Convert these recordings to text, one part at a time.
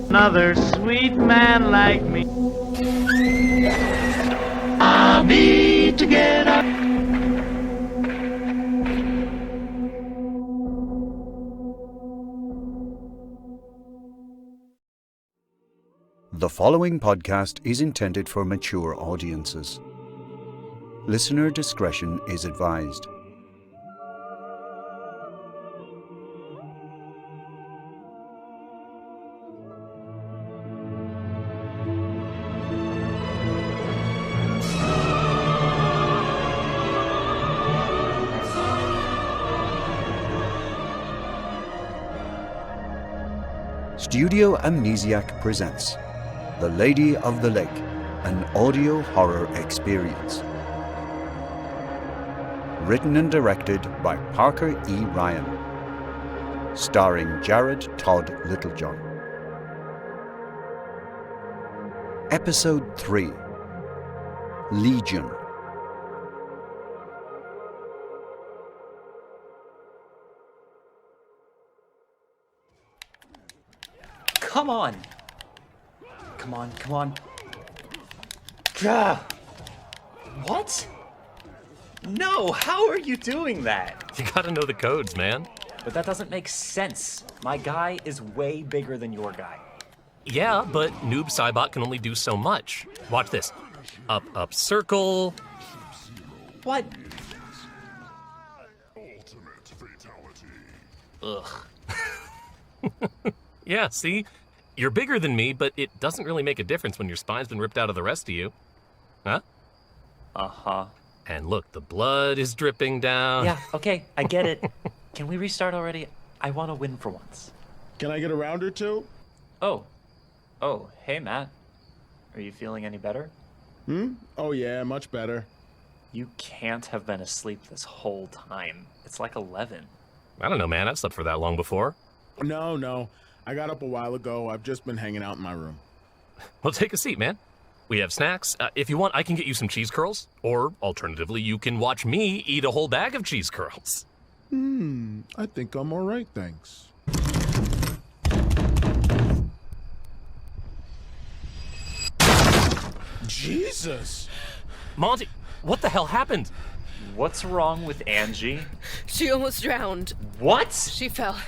Another sweet man like me. I need to get up. The following podcast is intended for mature audiences. Listener discretion is advised. Studio Amnesiac presents The Lady of the Lake, an audio horror experience. Written and directed by Parker E. Ryan. Starring Jared Todd Littlejohn. Episode 3. Legion. Come on. Come on, come on. Gah. What? No, how are you doing that? You gotta know the codes, man. But that doesn't make sense. My guy is way bigger than your guy. Yeah, but Noob Cybot can only do so much. Watch this. Up, up, circle. What? Ugh. Yeah, see? You're bigger than me, but it doesn't really make a difference when your spine's been ripped out of the rest of you. Huh? Uh-huh. And look, the blood is dripping down. Yeah, okay, I get it. Can we restart already? I want to win for once. Can I get a round or two? Oh, hey, Matt. Are you feeling any better? Oh yeah, much better. You can't have been asleep this whole time. It's like 11. I don't know, man. I've slept for that long before. No. I got up a while ago. I've just been hanging out in my room. Well, take a seat, man. We have snacks. If you want, I can get you some cheese curls. Or, alternatively, you can watch me eat a whole bag of cheese curls. I think I'm all right, thanks. Jesus! Monty, what the hell happened? What's wrong with Angie? She almost drowned. What? She fell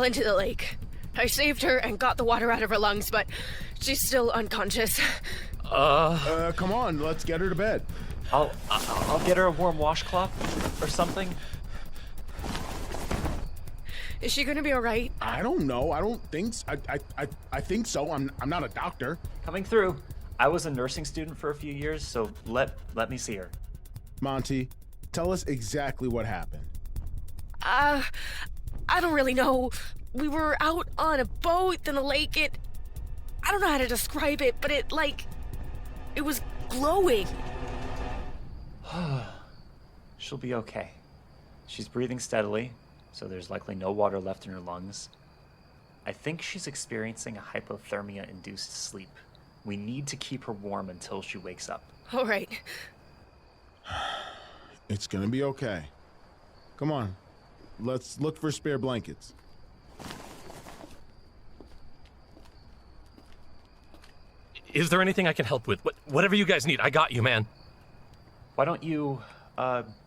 into the lake. I saved her and got the water out of her lungs, but she's still unconscious. Come on, let's get her to bed. I'll get her a warm washcloth or something. Is she gonna be all right? I don't know. I don't think I think so. I'm not a doctor. Coming through. I was a nursing student for a few years, so let me see her. Monty, tell us exactly what happened. I don't really know. We were out on a boat in the lake. I don't know how to describe it, but it was glowing. She'll be okay. She's breathing steadily, so there's likely no water left in her lungs. I think she's experiencing a hypothermia-induced sleep. We need to keep her warm until she wakes up. All right. It's gonna be okay. Come on, let's look for spare blankets. Is there anything I can help with? Whatever you guys need, I got you, man. Why don't you,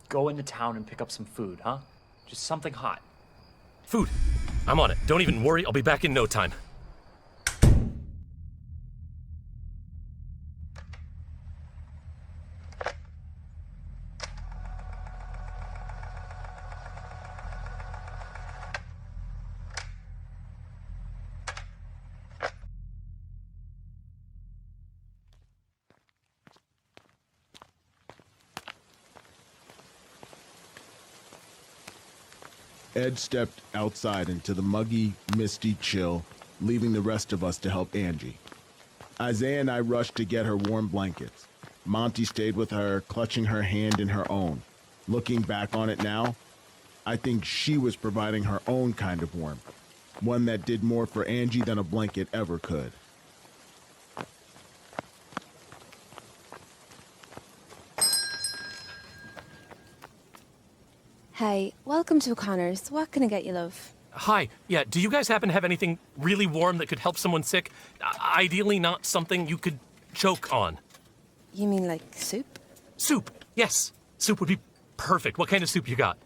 go into town and pick up some food, huh? Just something hot. Food. I'm on it. Don't even worry, I'll be back in no time. Ed stepped outside into the muggy, misty chill, leaving the rest of us to help Angie. Isaiah and I rushed to get her warm blankets. Monty stayed with her, clutching her hand in her own. Looking back on it now, I think she was providing her own kind of warmth, one that did more for Angie than a blanket ever could. Hi, welcome to O'Connor's. What can I get you, love? Hi. Yeah, do you guys happen to have anything really warm that could help someone sick? Ideally not something you could choke on. You mean like soup? Soup. Yes. Soup would be perfect. What kind of soup you got?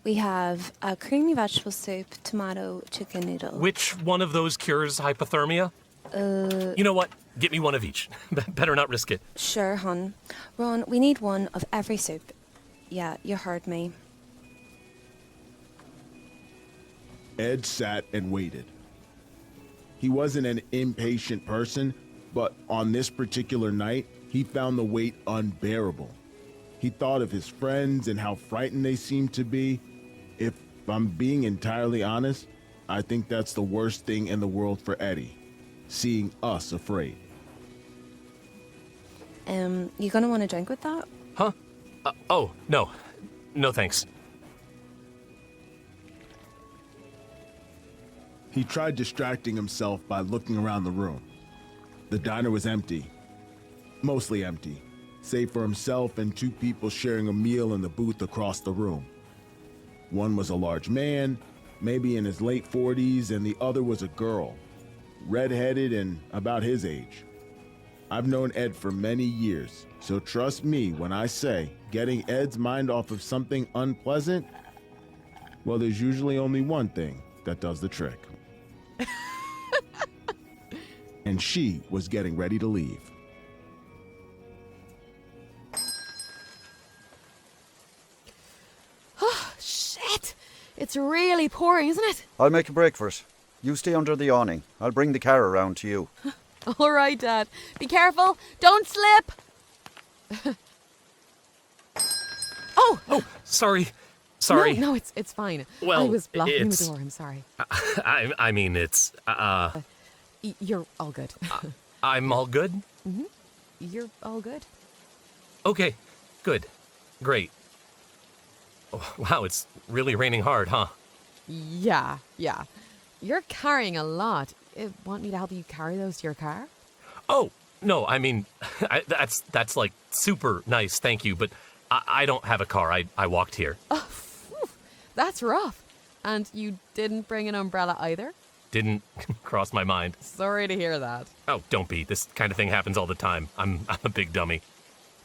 We have a creamy vegetable soup, tomato, chicken noodle. Which one of those cures hypothermia? You know what? Get me one of each. Better not risk it. Sure, hon. Ron, we need one of every soup. Yeah, you heard me. Ed sat and waited. He wasn't an impatient person, but on this particular night, he found the wait unbearable. He thought of his friends and how frightened they seemed to be. If I'm being entirely honest, I think that's the worst thing in the world for Eddie, seeing us afraid. You gonna want a drink with that? Huh? Oh, no. No thanks. He tried distracting himself by looking around the room. The diner was empty. Mostly empty, save for himself and two people sharing a meal in the booth across the room. One was a large man, maybe in his late 40s, and the other was a girl, red-headed and about his age. I've known Ed for many years, so trust me when I say getting Ed's mind off of something unpleasant, well, there's usually only one thing that does the trick. And she was getting ready to leave. Shit! It's really pouring, isn't it? I'll make a break for it. You stay under the awning. I'll bring the car around to you. All right, Dad. Be careful. Don't slip. Oh, sorry. Sorry. No, it's fine. Well, I was blocking the it's- door. I'm sorry. I mean, it's, You're all good. I'm all good? You're all good. Okay, good. Great. Oh, wow, it's really raining hard, huh? Yeah. You're carrying a lot. Want me to help you carry those to your car? Oh, no, I mean, that's like super nice, thank you, but I don't have a car. I walked here. Oh, phew, that's rough. And you didn't bring an umbrella either? Didn't cross my mind. Sorry to hear that. Oh, don't be. This kind of thing happens all the time. I'm a big dummy.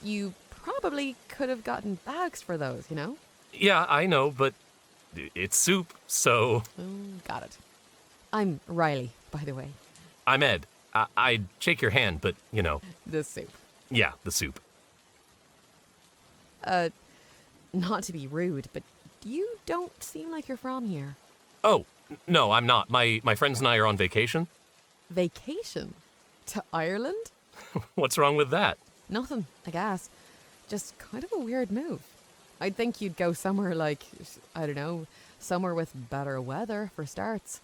You probably could have gotten bags for those, you know? Yeah, I know, but it's soup, so... Got it. I'm Riley, by the way. I'm Ed. I'd shake your hand, but, you know... The soup. Yeah, the soup. Not to be rude, but you don't seem like you're from here. Oh, no, I'm not. My friends and I are on vacation. Vacation? To Ireland? What's wrong with that? Nothing, I guess. Just kind of a weird move. I'd think you'd go somewhere like, I don't know, somewhere with better weather, for starts.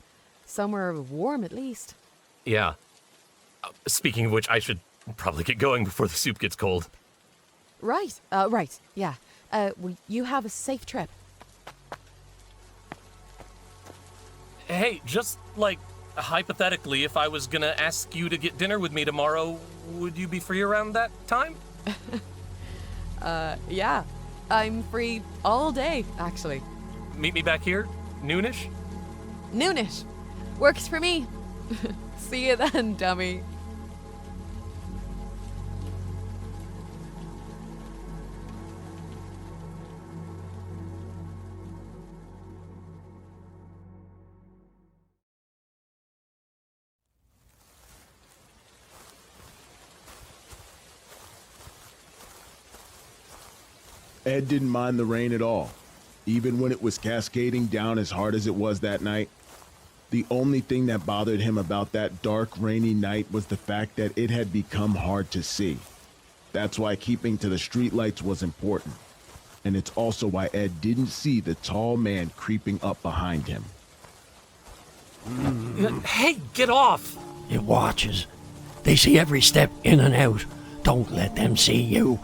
Somewhere warm, at least. Yeah. Speaking of which, I should probably get going before the soup gets cold. Right, yeah. Well, you have a safe trip. Hey, just, like, hypothetically, if I was gonna ask you to get dinner with me tomorrow, would you be free around that time? Yeah. I'm free all day, actually. Meet me back here? Noonish? Noonish. Works for me. See you then, dummy. Ed didn't mind the rain at all, even when it was cascading down as hard as it was that night. The only thing that bothered him about that dark, rainy night was the fact that it had become hard to see. That's why keeping to the streetlights was important. And it's also why Ed didn't see the tall man creeping up behind him. Hey, get off! It watches. They see every step in and out. Don't let them see you.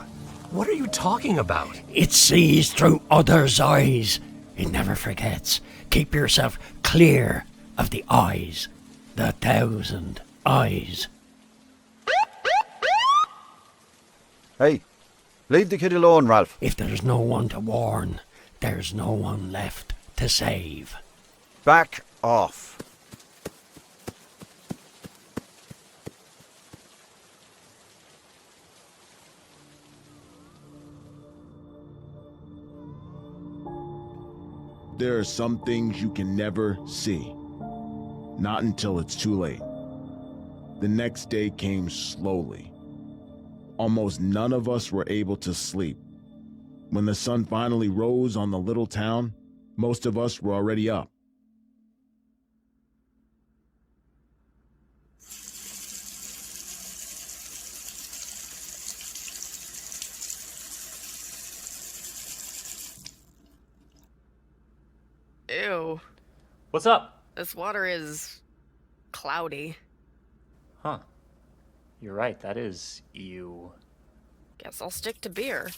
What are you talking about? It sees through others' eyes. It never forgets. Keep yourself clear of the eyes. The 1,000 eyes. Hey, leave the kid alone, Ralph. If there's no one to warn, there's no one left to save. Back off. There are some things you can never see. Not until it's too late. The next day came slowly. Almost none of us were able to sleep. When the sun finally rose on the little town, most of us were already up. Ew. What's up? This water is cloudy. Huh. You're right, that is ew. Guess I'll stick to beer.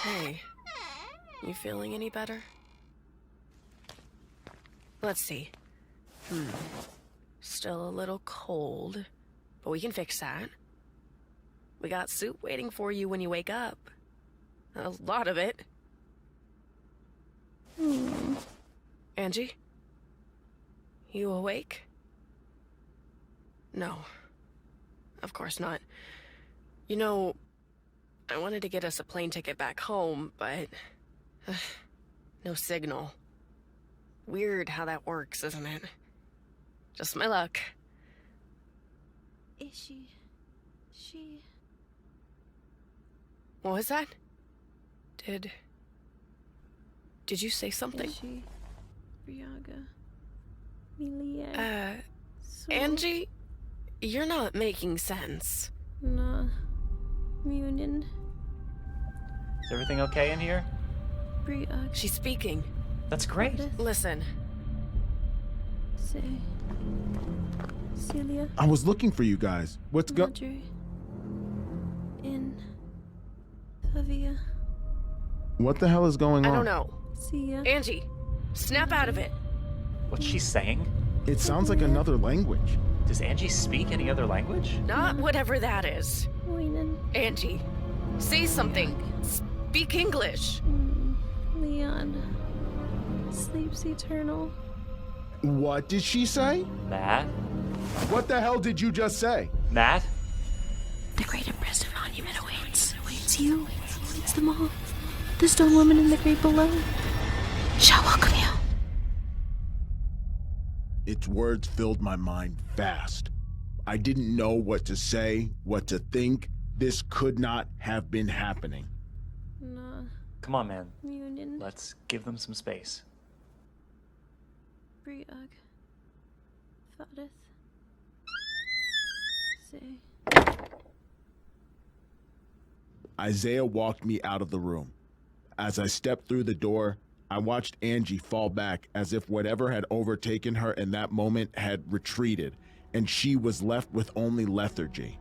Hey, you feeling any better? Let's see. Still a little cold, but we can fix that. We got soup waiting for you when you wake up. A lot of it. Angie? You awake? No. Of course not. You know, I wanted to get us a plane ticket back home, but... no signal. Weird how that works, isn't it? Just my luck. Is she... What was that? Did you say something? She... Briaga... Milia... Angie? You're not making sense. Na... Munin... Is everything okay in here? Briaga... She's speaking. That's great. Listen. Say... Celia... I was looking for you guys. What's Madre... In... Favia... What the hell is going on? I don't know. Sia... Angie, snap out of it. What's she saying? It sounds like another language. Does Angie speak any other language? Not whatever that is. Waynen... Angie, say something. Speak English. Leon... Sleeps eternal... What did she say? Matt? What the hell did you just say? Matt? The great impressive monument awaits. Awaits you. Awaits them all. The stone woman in the grave below shall welcome you. Its words filled my mind fast. I didn't know what to say, what to think. This could not have been happening. Na... Come on, man. Munin... Let's give them some space. Briag... Fadith... Say... Isaiah walked me out of the room. As I stepped through the door, I watched Angie fall back as if whatever had overtaken her in that moment had retreated, and she was left with only lethargy.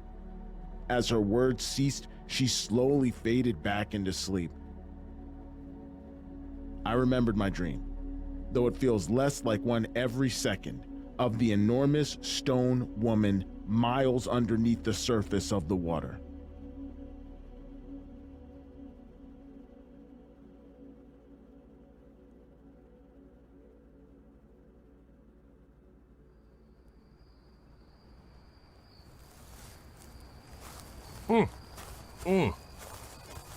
As her words ceased, she slowly faded back into sleep. I remembered my dream, though it feels less like one every second, of the enormous stone woman miles underneath the surface of the water.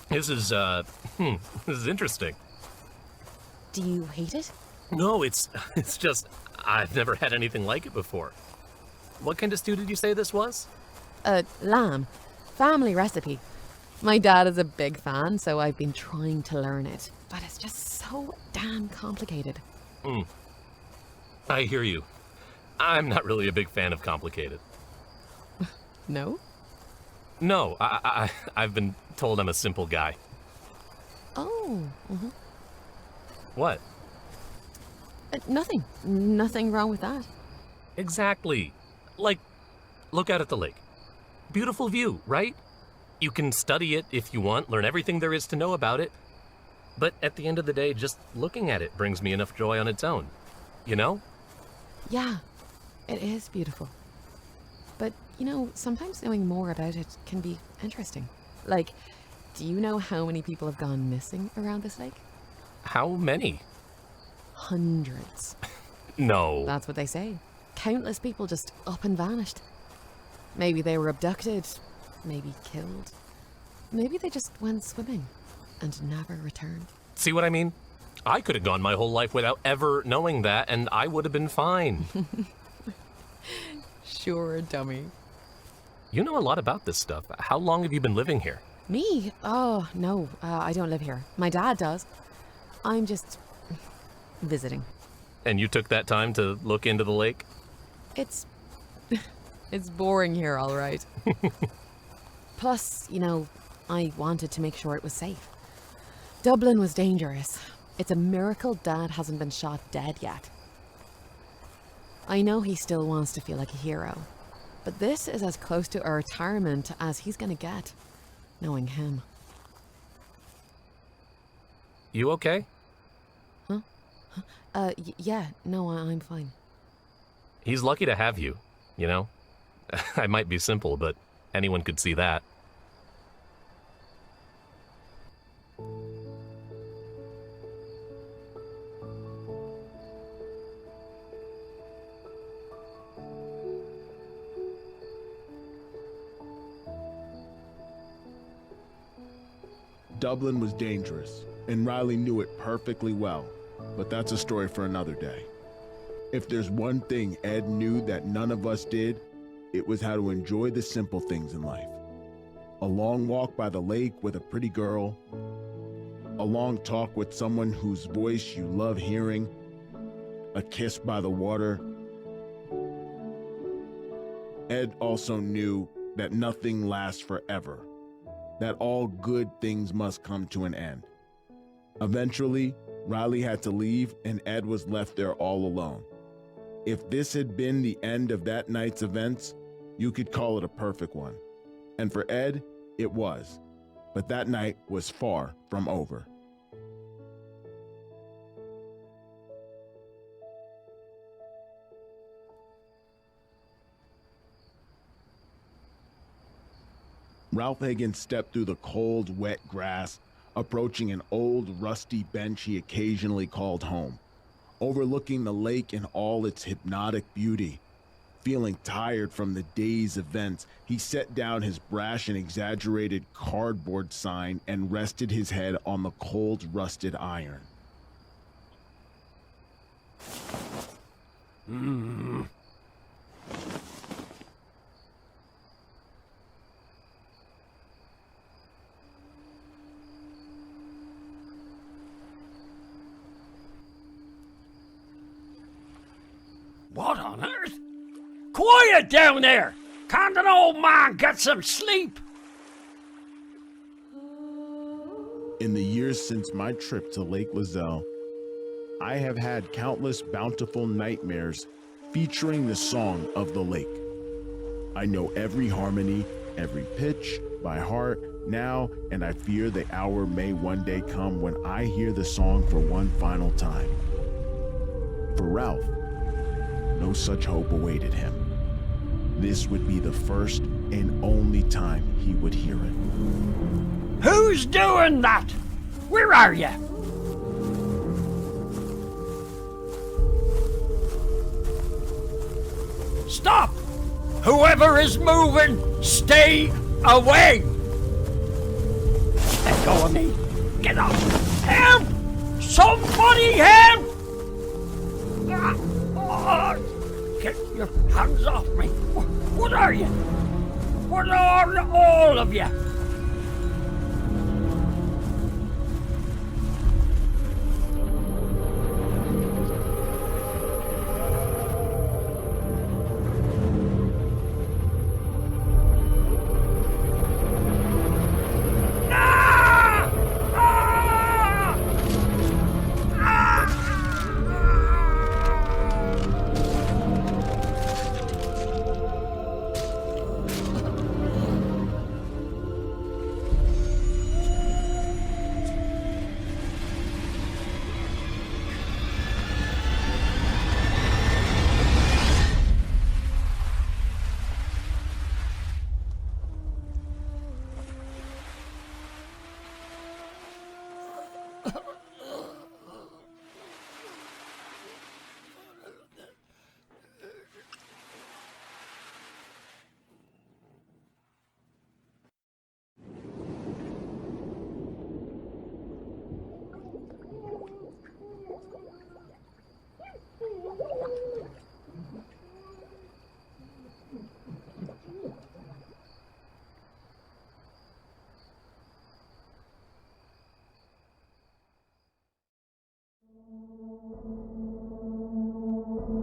This is interesting. Do you hate it? No, it's just, I've never had anything like it before. What kind of stew did you say this was? Lamb. Family recipe. My dad is a big fan, so I've been trying to learn it. But it's just so damn complicated. I hear you. I'm not really a big fan of complicated. No? No, I've been told I'm a simple guy. Oh. What? Nothing. Nothing wrong with that. Exactly. Like, look out at the lake. Beautiful view, right? You can study it if you want, learn everything there is to know about it. But at the end of the day, just looking at it brings me enough joy on its own. You know? Yeah, it is beautiful. But, you know, sometimes knowing more about it can be interesting. Like, do you know how many people have gone missing around this lake? How many? Hundreds. No. That's what they say. Countless people just up and vanished. Maybe they were abducted, maybe killed. Maybe they just went swimming and never returned. See what I mean? I could have gone my whole life without ever knowing that, and I would have been fine. Sure, dummy. You know a lot about this stuff. How long have you been living here? Me? Oh, no, I don't live here. My dad does. I'm just visiting. And you took that time to look into the lake? It's boring here, all right. Plus, you know, I wanted to make sure it was safe. Dublin was dangerous. It's a miracle Dad hasn't been shot dead yet. I know he still wants to feel like a hero, but this is as close to a retirement as he's gonna get, knowing him. You okay? Huh? Yeah, no, I'm fine. He's lucky to have you, you know? I might be simple, but anyone could see that. Dublin was dangerous, and Riley knew it perfectly well, but that's a story for another day. If there's one thing Ed knew that none of us did, it was how to enjoy the simple things in life. A long walk by the lake with a pretty girl, a long talk with someone whose voice you love hearing, a kiss by the water. Ed also knew that nothing lasts forever, that all good things must come to an end. Eventually, Riley had to leave and Ed was left there all alone. If this had been the end of that night's events, you could call it a perfect one. And for Ed, it was. But that night was far from over. Ralph Higgins stepped through the cold, wet grass, approaching an old, rusty bench he occasionally called home, overlooking the lake in all its hypnotic beauty. Feeling tired from the day's events, he set down his brash and exaggerated cardboard sign and rested his head on the cold, rusted iron. What on earth? Quiet down there! Can't an old man get some sleep? In the years since my trip to Lake Lozelle, I have had countless bountiful nightmares featuring the song of the lake. I know every harmony, every pitch by heart now, and I fear the hour may one day come when I hear the song for one final time. For Ralph, no such hope awaited him. This would be the first and only time he would hear it. Who's doing that? Where are you? Stop! Whoever is moving, stay away! Let go of me. Get up! Help! Somebody help! Get your hands off me. What are you? What are all of you?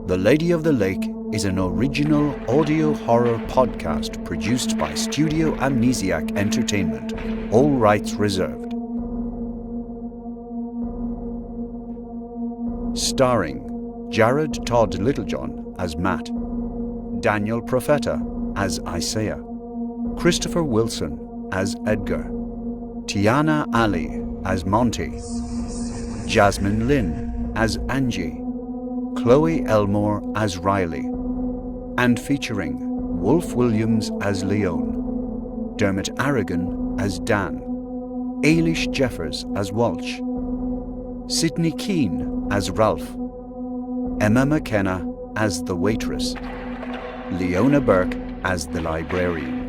The Lady of the Lake is an original audio horror podcast produced by Studio Amnesiac Entertainment. All rights reserved. Starring Jared Todd Littlejohn as Matt, Daniel Profeta as Isaiah, Christopher Wilson as Edgar, Tianna Ali as Monty, Jasmine Lynn as Angie, Chloe Elmore as Riley, and featuring Wolf Williams as Leon, Dermot Aragon as Dan, Ailish Jeffers as Walsh, Sidney Keane as Ralph, Emma McKenna as the waitress, Leona Burke as the librarian.